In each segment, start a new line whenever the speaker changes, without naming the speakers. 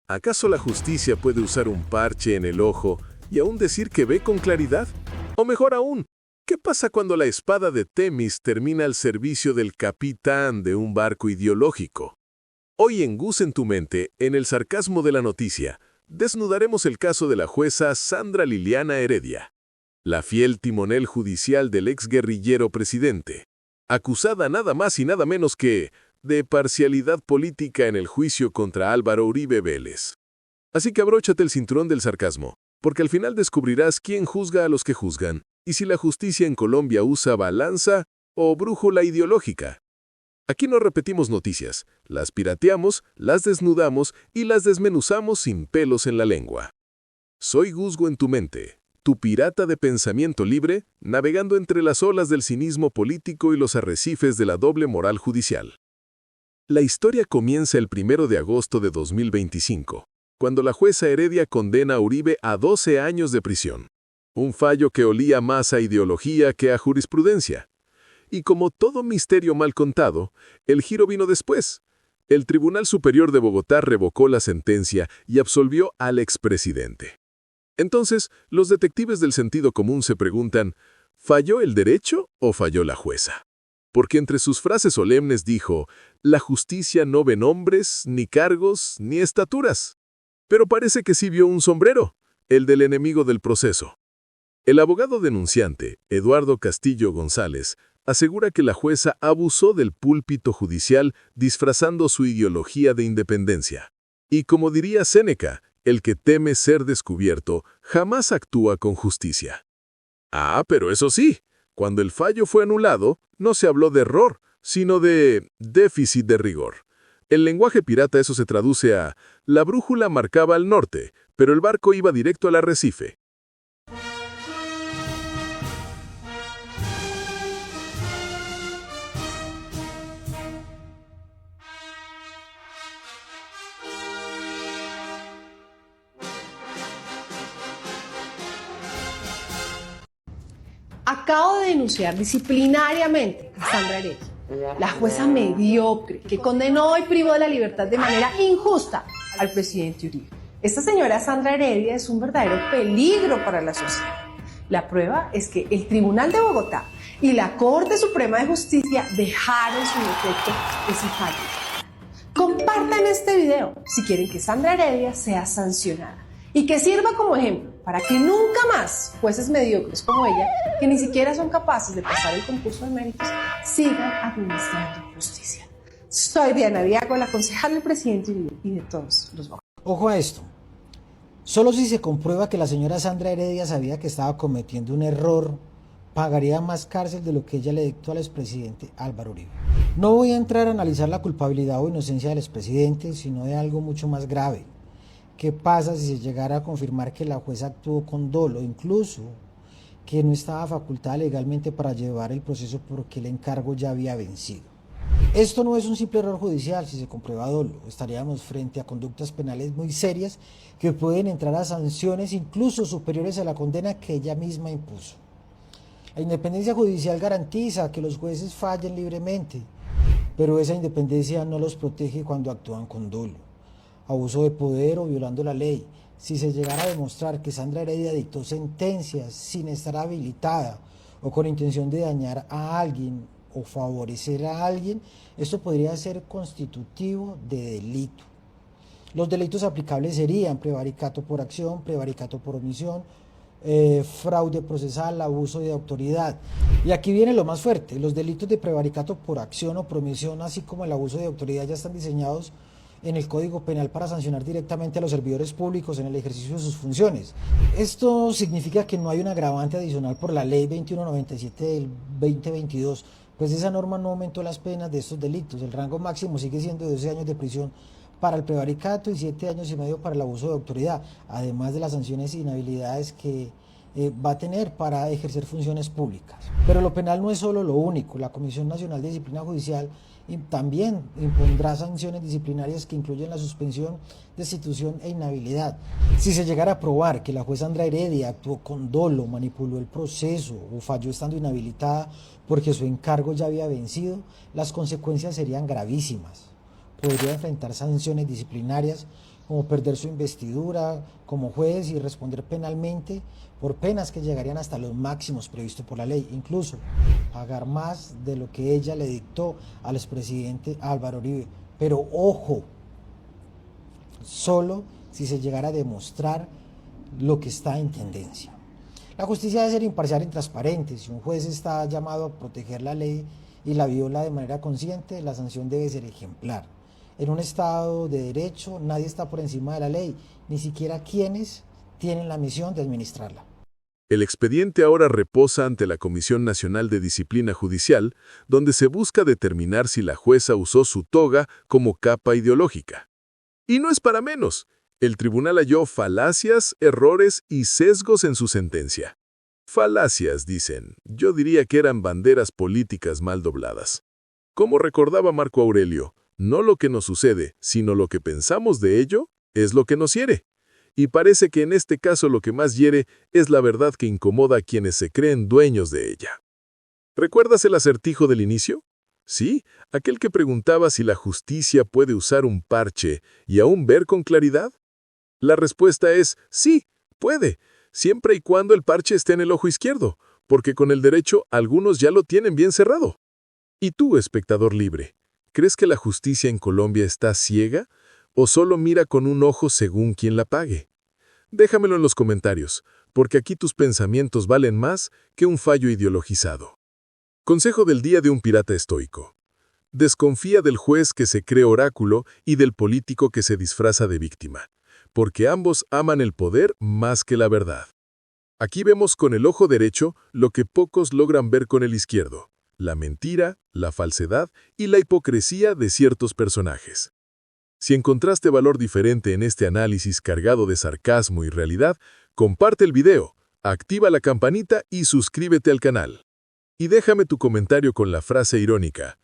¿Acaso la justicia puede usar un parche en el ojo y aún decir que ve con claridad? O mejor aún, ¿qué pasa cuando la espada de Temis termina al servicio del capitán de un barco ideológico? Hoy en Gus en tu mente, en el sarcasmo de la noticia, desnudaremos el caso de la jueza Sandra Liliana Heredia, la fiel timonel judicial del exguerrillero presidente, acusada nada más y nada menos que de parcialidad política en el juicio contra Álvaro Uribe Vélez. Así que abróchate el cinturón del sarcasmo, porque al final descubrirás quién juzga a los que juzgan, y si la justicia en Colombia usa balanza o brújula ideológica. Aquí no repetimos noticias, las pirateamos, las desnudamos y las desmenuzamos sin pelos en la lengua. Soy Gusgo en tu mente, tu pirata de pensamiento libre, navegando entre las olas del cinismo político y los arrecifes de la doble moral judicial. La historia comienza el 1 de agosto de 2025, cuando la jueza Heredia condena a Uribe a 12 años de prisión. Un fallo que olía más a ideología que a jurisprudencia. Y como todo misterio mal contado, el giro vino después. El Tribunal Superior de Bogotá revocó la sentencia y absolvió al expresidente. Entonces, los detectives del sentido común se preguntan, ¿falló el derecho o falló la jueza? Porque entre sus frases solemnes dijo, la justicia no ve nombres, ni cargos, ni estaturas. Pero parece que sí vio un sombrero, el del enemigo del proceso. El abogado denunciante, Eduardo Castillo González, asegura que la jueza abusó del púlpito judicial disfrazando su ideología de independencia. Y como diría Séneca, el que teme ser descubierto jamás actúa con justicia. Ah, pero eso sí, cuando el fallo fue anulado, no se habló de error, sino de déficit de rigor. En lenguaje pirata eso se traduce a la brújula marcaba al norte, pero el barco iba directo al arrecife.
Acabo de denunciar disciplinariamente a Sandra Heredia, la jueza mediocre que condenó y privó de la libertad de manera injusta al presidente Uribe. Esta señora Sandra Heredia es un verdadero peligro para la sociedad. La prueba es que el Tribunal de Bogotá y la Corte Suprema de Justicia dejaron sin efecto ese fallo. Compartan este video si quieren que Sandra Heredia sea sancionada y que sirva como ejemplo para que nunca más jueces mediocres como ella, que ni siquiera son capaces de pasar el concurso de méritos, sigan administrando justicia. Soy Diana Diago, la concejal del presidente Uribe y de todos los bogotanos.
Ojo a esto. Solo si se comprueba que la señora Sandra Heredia sabía que estaba cometiendo un error, pagaría más cárcel de lo que ella le dictó al expresidente Álvaro Uribe. No voy a entrar a analizar la culpabilidad o inocencia del expresidente, sino de algo mucho más grave. ¿Qué pasa si se llegara a confirmar que la jueza actuó con dolo, incluso que no estaba facultada legalmente para llevar el proceso porque el encargo ya había vencido? Esto no es un simple error judicial si se comprueba dolo. Estaríamos frente a conductas penales muy serias que pueden entrar a sanciones incluso superiores a la condena que ella misma impuso. La independencia judicial garantiza que los jueces fallen libremente, pero esa independencia no los protege cuando actúan con dolo, abuso de poder o violando la ley. Si se llegara a demostrar que Sandra Heredia dictó sentencias sin estar habilitada o con intención de dañar a alguien o favorecer a alguien, esto podría ser constitutivo de delito. Los delitos aplicables serían prevaricato por acción, prevaricato por omisión, fraude procesal, abuso de autoridad. Y aquí viene lo más fuerte: los delitos de prevaricato por acción o por omisión, así como el abuso de autoridad, ya están diseñados en el Código Penal para sancionar directamente a los servidores públicos en el ejercicio de sus funciones. Esto significa que no hay un agravante adicional por la Ley 2197 del 2022, pues esa norma no aumentó las penas de estos delitos. El rango máximo sigue siendo de 12 años de prisión para el prevaricato y 7 años y medio para el abuso de autoridad, además de las sanciones e inhabilidades que va a tener para ejercer funciones públicas. Pero lo penal no es solo lo único. La Comisión Nacional de Disciplina Judicial también impondrá sanciones disciplinarias que incluyen la suspensión, destitución e inhabilidad. Si se llegara a probar que la jueza Sandra Heredia actuó con dolo, manipuló el proceso o falló estando inhabilitada porque su encargo ya había vencido, las consecuencias serían gravísimas. Podría enfrentar sanciones disciplinarias como perder su investidura como juez y responder penalmente por penas que llegarían hasta los máximos previstos por la ley, incluso pagar más de lo que ella le dictó al expresidente Álvaro Uribe. Pero ojo, solo si se llegara a demostrar lo que está en tendencia. La justicia debe ser imparcial y transparente. Si un juez está llamado a proteger la ley y la viola de manera consciente, la sanción debe ser ejemplar. En un Estado de derecho nadie está por encima de la ley, ni siquiera quienes tienen la misión de administrarla.
El expediente ahora reposa ante la Comisión Nacional de Disciplina Judicial, donde se busca determinar si la jueza usó su toga como capa ideológica. Y no es para menos. El tribunal halló falacias, errores y sesgos en su sentencia. Falacias, dicen. Yo diría que eran banderas políticas mal dobladas. Como recordaba Marco Aurelio, no lo que nos sucede, sino lo que pensamos de ello, es lo que nos hiere. Y parece que en este caso lo que más hiere es la verdad que incomoda a quienes se creen dueños de ella. ¿Recuerdas el acertijo del inicio? Sí, aquel que preguntaba si la justicia puede usar un parche y aún ver con claridad. La respuesta es sí, puede, siempre y cuando el parche esté en el ojo izquierdo, porque con el derecho algunos ya lo tienen bien cerrado. ¿Y tú, espectador libre, crees que la justicia en Colombia está ciega o solo mira con un ojo según quien la pague? Déjamelo en los comentarios, porque aquí tus pensamientos valen más que un fallo ideologizado. Consejo del día de un pirata estoico. Desconfía del juez que se cree oráculo y del político que se disfraza de víctima, porque ambos aman el poder más que la verdad. Aquí vemos con el ojo derecho lo que pocos logran ver con el izquierdo: la mentira, la falsedad y la hipocresía de ciertos personajes. Si encontraste valor diferente en este análisis cargado de sarcasmo y realidad, comparte el video, activa la campanita y suscríbete al canal. Y déjame tu comentario con la frase irónica: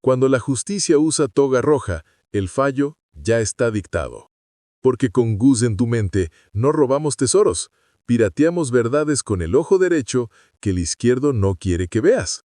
cuando la justicia usa toga roja, el fallo ya está dictado. Porque con Gus en tu mente no robamos tesoros, pirateamos verdades con el ojo derecho que el izquierdo no quiere que veas.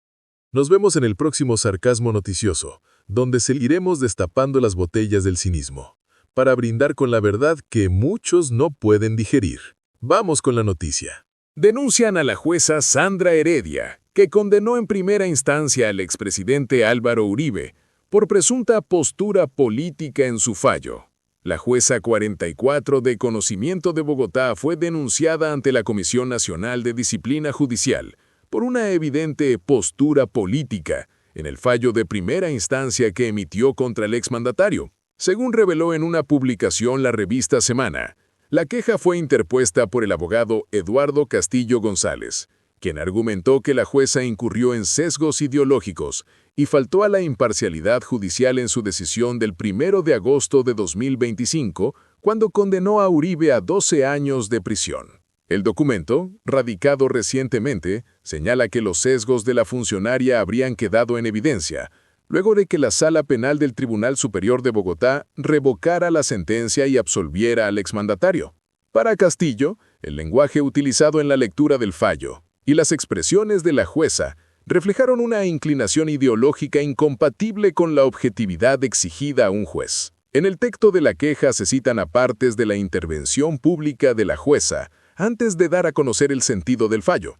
Nos vemos en el próximo Sarcasmo Noticioso, donde seguiremos destapando las botellas del cinismo, para brindar con la verdad que muchos no pueden digerir. Vamos con la noticia.
Denuncian a la jueza Sandra Heredia, que condenó en primera instancia al expresidente Álvaro Uribe por presunta postura política en su fallo. La jueza 44 de Conocimiento de Bogotá fue denunciada ante la Comisión Nacional de Disciplina Judicial por una evidente postura política en el fallo de primera instancia que emitió contra el exmandatario. Según reveló en una publicación la revista Semana, la queja fue interpuesta por el abogado Eduardo Castillo González, quien argumentó que la jueza incurrió en sesgos ideológicos y faltó a la imparcialidad judicial en su decisión del 1 de agosto de 2025, cuando condenó a Uribe a 12 años de prisión. El documento, radicado recientemente, señala que los sesgos de la funcionaria habrían quedado en evidencia, luego de que la Sala Penal del Tribunal Superior de Bogotá revocara la sentencia y absolviera al exmandatario. Para Castillo, el lenguaje utilizado en la lectura del fallo y las expresiones de la jueza reflejaron una inclinación ideológica incompatible con la objetividad exigida a un juez. En el texto de la queja se citan apartes de la intervención pública de la jueza antes de dar a conocer el sentido del fallo.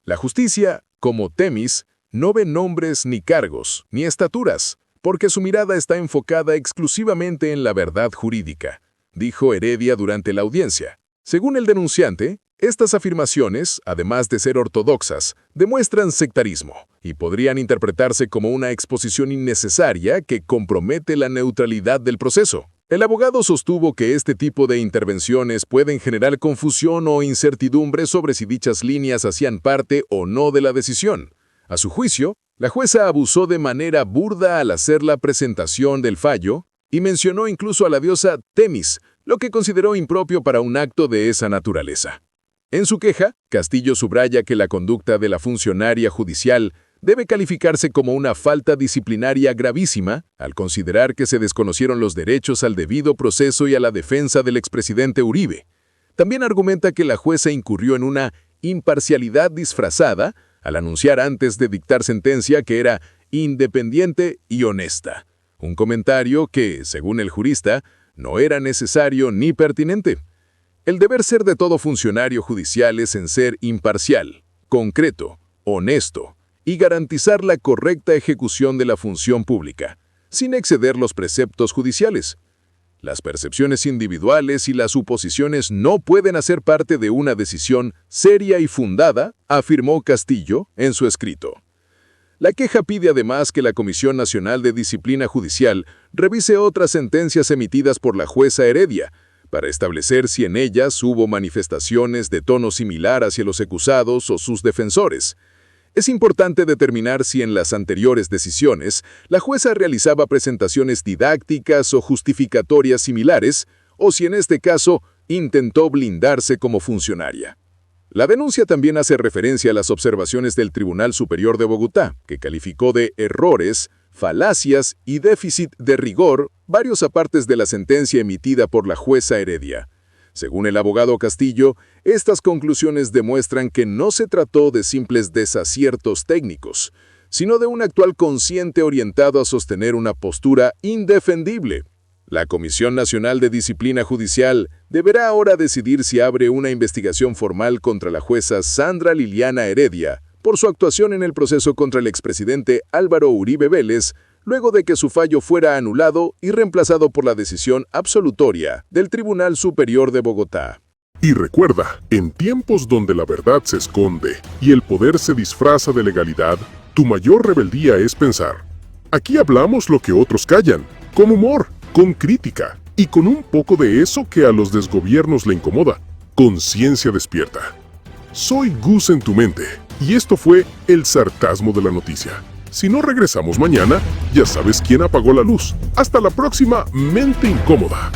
La justicia, como Temis, no ve nombres ni cargos, ni estaturas, porque su mirada está enfocada exclusivamente en la verdad jurídica, dijo Heredia durante la audiencia. Según el denunciante, estas afirmaciones, además de ser ortodoxas, demuestran sectarismo y podrían interpretarse como una exposición innecesaria que compromete la neutralidad del proceso. El abogado sostuvo que este tipo de intervenciones pueden generar confusión o incertidumbre sobre si dichas líneas hacían parte o no de la decisión. A su juicio, la jueza abusó de manera burda al hacer la presentación del fallo y mencionó incluso a la diosa Temis, lo que consideró impropio para un acto de esa naturaleza. En su queja, Castillo subraya que la conducta de la funcionaria judicial debe calificarse como una falta disciplinaria gravísima al considerar que se desconocieron los derechos al debido proceso y a la defensa del expresidente Uribe. También argumenta que la jueza incurrió en una imparcialidad disfrazada al anunciar antes de dictar sentencia que era independiente y honesta. Un comentario que, según el jurista, no era necesario ni pertinente. El deber ser de todo funcionario judicial es en ser imparcial, concreto, honesto y garantizar la correcta ejecución de la función pública, sin exceder los preceptos judiciales. Las percepciones individuales y las suposiciones no pueden hacer parte de una decisión seria y fundada, afirmó Castillo en su escrito. La queja pide además que la Comisión Nacional de Disciplina Judicial revise otras sentencias emitidas por la jueza Heredia, para establecer si en ellas hubo manifestaciones de tono similar hacia los acusados o sus defensores. Es importante determinar si en las anteriores decisiones la jueza realizaba presentaciones didácticas o justificatorias similares, o si en este caso intentó blindarse como funcionaria. La denuncia también hace referencia a las observaciones del Tribunal Superior de Bogotá, que calificó de errores, falacias y déficit de rigor varios apartes de la sentencia emitida por la jueza Heredia. Según el abogado Castillo, estas conclusiones demuestran que no se trató de simples desaciertos técnicos, sino de un actual consciente orientado a sostener una postura indefendible. La Comisión Nacional de Disciplina Judicial deberá ahora decidir si abre una investigación formal contra la jueza Sandra Liliana Heredia por su actuación en el proceso contra el expresidente Álvaro Uribe Vélez, luego de que su fallo fuera anulado y reemplazado por la decisión absolutoria del Tribunal Superior de Bogotá.
Y recuerda, en tiempos donde la verdad se esconde y el poder se disfraza de legalidad, tu mayor rebeldía es pensar. Aquí hablamos lo que otros callan, con humor, con crítica y con un poco de eso que a los desgobiernos le incomoda, conciencia despierta. Soy Gus en tu mente y esto fue el sarcasmo de la noticia. Si no regresamos mañana, ya sabes quién apagó la luz. Hasta la próxima Mente Incómoda.